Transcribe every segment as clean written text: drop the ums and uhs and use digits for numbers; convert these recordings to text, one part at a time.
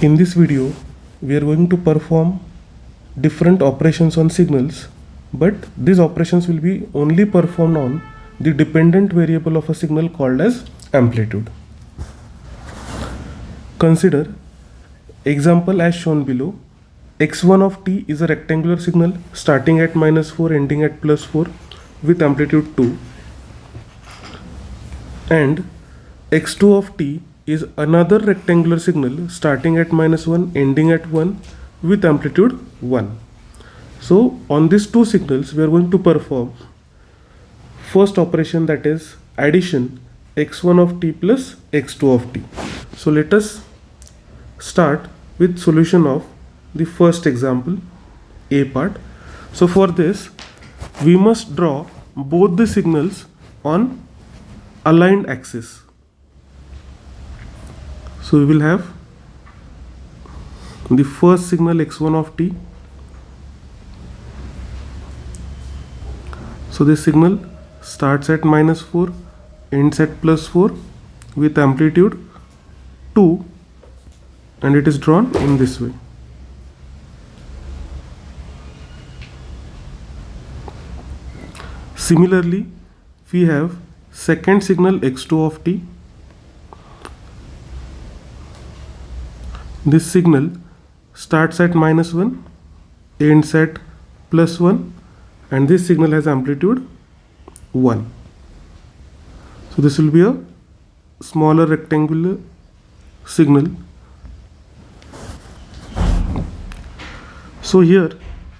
In this video, we are going to perform different operations on signals, but these operations will be only performed on the dependent variable of a signal called as amplitude. Consider example as shown below. x1 of t is a rectangular signal starting at -4 ending at +4 with amplitude 2, and x2 of t is another rectangular signal starting at -1 ending at 1 with amplitude 1. So on these two signals we are going to perform first operation, that is addition x1 of t plus x2 of t. So let us start with solution of the first example, A part. So for this we must draw both the signals on aligned axis. So we will have the first signal x1 of t. So this signal starts at -4, ends at +4 with amplitude 2, and it is drawn in this way. Similarly, we have second signal x2 of t. This signal starts at -1, ends at +1, and this signal has amplitude 1. So this will be a smaller rectangular signal. So here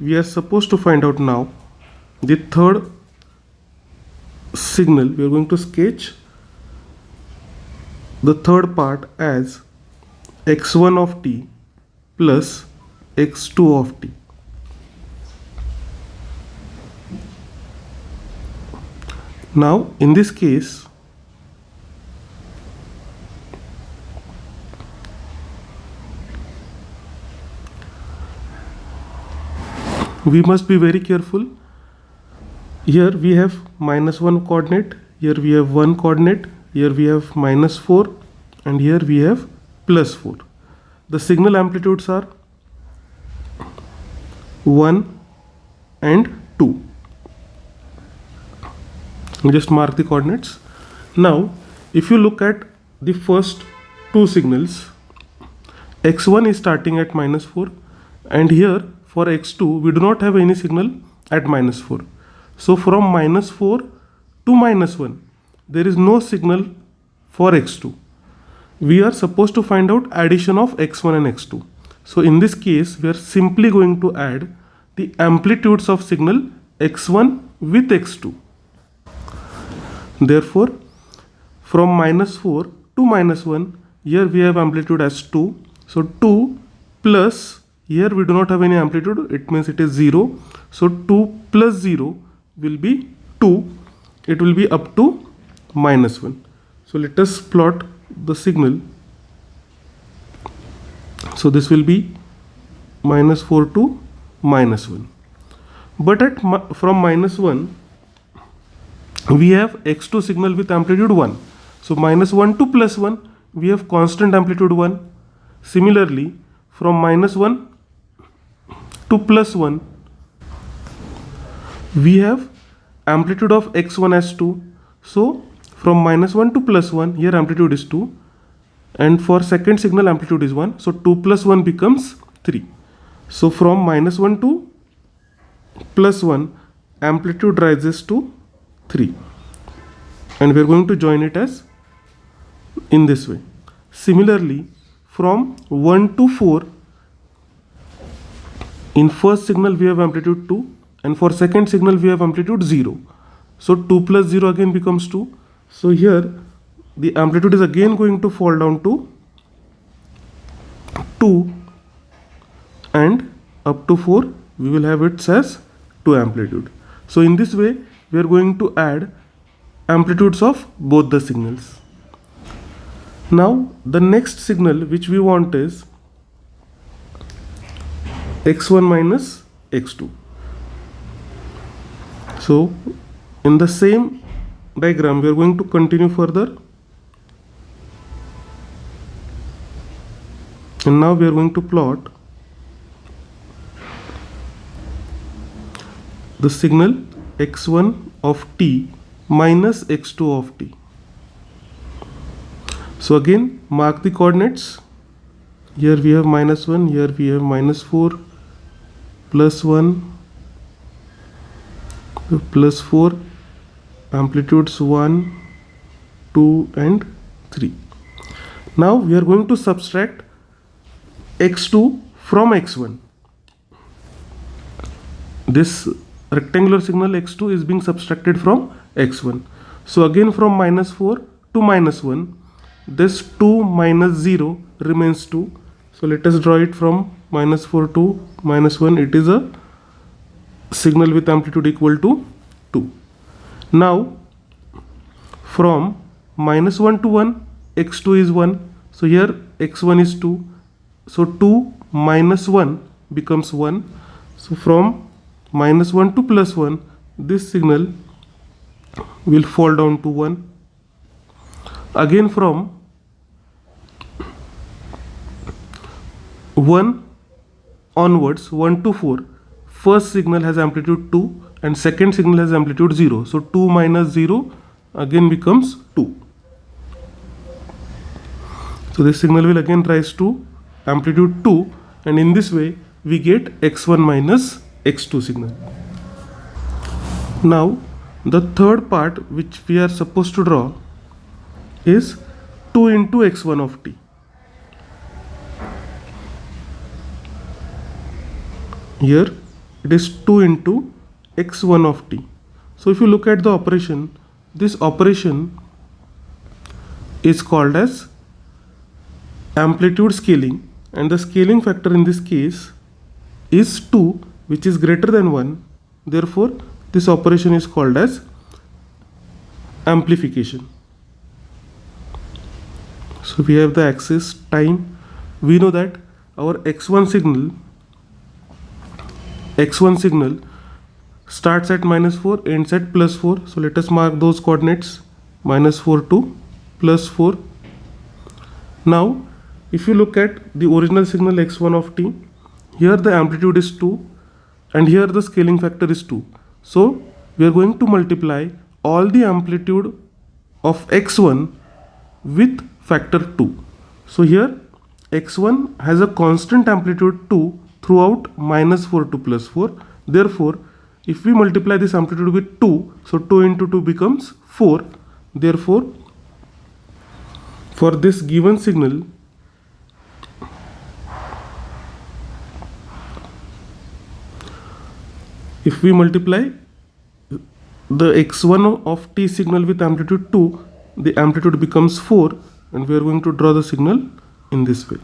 we are supposed to find out now the third signal. We are going to sketch the third part as x1 of t plus x2 of t. Now in this case we must be very careful. Here we have -1 coordinate, here we have 1 coordinate, here we have -4, and here we have +4. The signal amplitudes are 1 and 2. Just mark the coordinates. Now if you look at the first two signals, x1 is starting at -4, and here for x2 we do not have any signal at -4. So from -4 to -1 there is no signal for x2. We are supposed to find out addition of x1 and x2. So in this case we are simply going to add the amplitudes of signal x1 with x2. Therefore from -4 to -1, here we have amplitude as 2. So 2 plus, here we do not have any amplitude, it means it is 0. So 2 plus 0 will be 2. It will be up to -1. So let us plot the signal. So this will be -4 to -1. But from -1 we have x2 signal with amplitude 1. So -1 to +1 we have constant amplitude 1. Similarly from -1 to +1 we have amplitude of x1 as 2. So from -1 to +1 here amplitude is 2, and for second signal amplitude is 1. So 2 plus 1 becomes 3. So from -1 to +1 amplitude rises to 3, and we are going to join it as in this way. Similarly from 1 to 4, in first signal we have amplitude 2, and for second signal we have amplitude 0. So 2 plus 0 again becomes 2. So here the amplitude is again going to fall down to 2, and up to 4 we will have it as 2 amplitude. So in this way we are going to add amplitudes of both the signals. Now the next signal which we want is x1 minus x2. So in the same diagram we are going to continue further. And now we are going to plot the signal x1 of t minus x2 of t. So again, mark the coordinates. Here we have -1, here we have -4, +1, +4, amplitudes 1, 2 and 3. Now we are going to subtract x2 from x1. This rectangular signal x2 is being subtracted from x1. So again, from -4 to -1, this 2 minus 0 remains 2. So let us draw it from -4 to -1. It is a signal with amplitude equal to 2. Now from -1 to 1, x2 is 1. So here x1 is 2. So 2 minus 1 becomes 1. So from -1 to +1, this signal will fall down to 1. Again, from 1 onwards, 1 to 4, first signal has amplitude 2 and second signal has amplitude 0. So 2 minus 0 again becomes 2. So this signal will again rise to amplitude 2, and in this way we get x1 minus x2 signal. Now the third part which we are supposed to draw is 2 into x1 of t. Here it is 2 into x1 of t. So if you look at the operation, this operation is called as amplitude scaling, and the scaling factor in this case is 2, which is greater than 1. Therefore this operation is called as amplification. So we have the axis time. We know that our x1 signal starts at -4, ends at +4. So let us mark those coordinates, -4 to +4. Now if you look at the original signal x1 of t, here the amplitude is 2 and here the scaling factor is 2. So we are going to multiply all the amplitude of x1 with factor 2. So here x1 has a constant amplitude 2 throughout -4 to +4. Therefore if we multiply this amplitude with 2, so 2 into 2 becomes 4. Therefore for this given signal, if we multiply the x1 of t signal with amplitude 2, the amplitude becomes 4, and we are going to draw the signal in this way.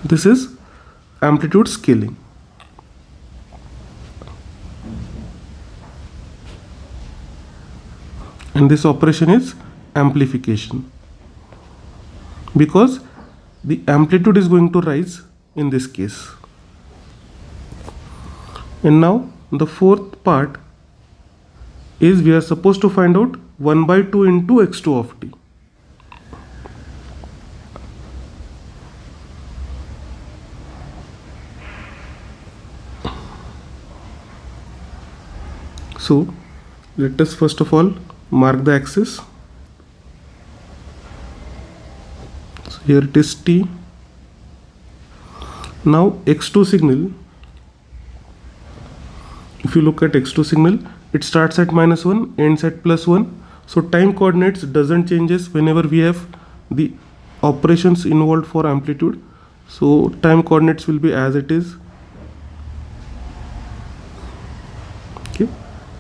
This is amplitude scaling. And this operation is amplification, because the amplitude is going to rise in this case. And now the fourth part is we are supposed to find out 1/2 into x2 of t. So let us first of all mark the axis. So here it is t. Now x2 signal, if you look at x2 signal, it starts at -1, ends at +1. So time coordinates doesn't changes whenever we have the operations involved for amplitude. So time coordinates will be as it is. Okay.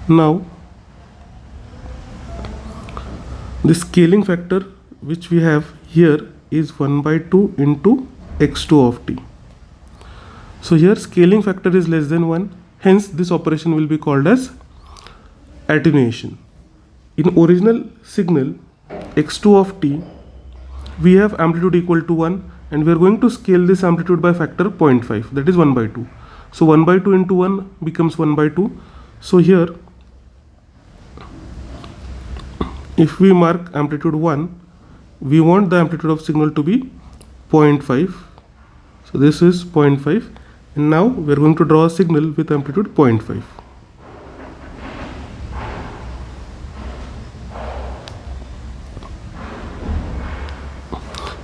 Now the scaling factor which we have here is 1/2 into x2 of t. So here scaling factor is less than 1. Hence this operation will be called as attenuation. In original signal x2 of t, we have amplitude equal to 1, and we are going to scale this amplitude by factor 0.5, that is 1/2. So 1/2 into 1 becomes 1/2. So here if we mark amplitude 1, we want the amplitude of signal to be 0.5. So this is 0.5, and now we are going to draw a signal with amplitude 0.5.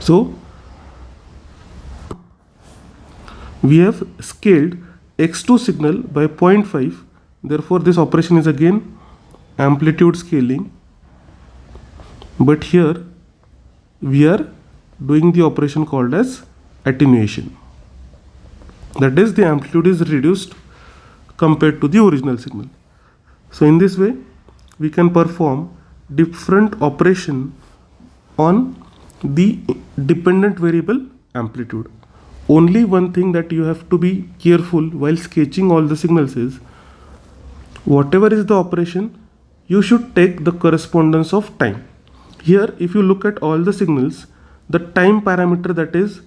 So we have scaled x2 signal by 0.5. Therefore this operation is again amplitude scaling, but here we are doing the operation called as attenuation. That is, the amplitude is reduced compared to the original signal. So in this way we can perform different operation on the dependent variable amplitude. Only one thing that you have to be careful while sketching all the signals is, whatever is the operation, you should take the correspondence of time. Here if you look at all the signals, the time parameter, that is,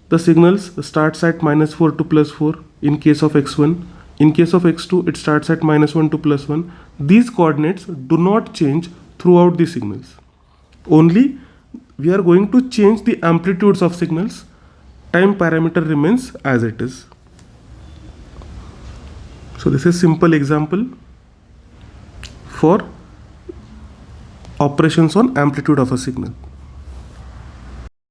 the signals starts at -4 to +4 in case of x1. In case of x2 it starts at -1 to +1. These coordinates do not change throughout the signals. Only we are going to change the amplitudes of signals. Time parameter remains as it is. So this is simple example for operations on amplitude of a signal.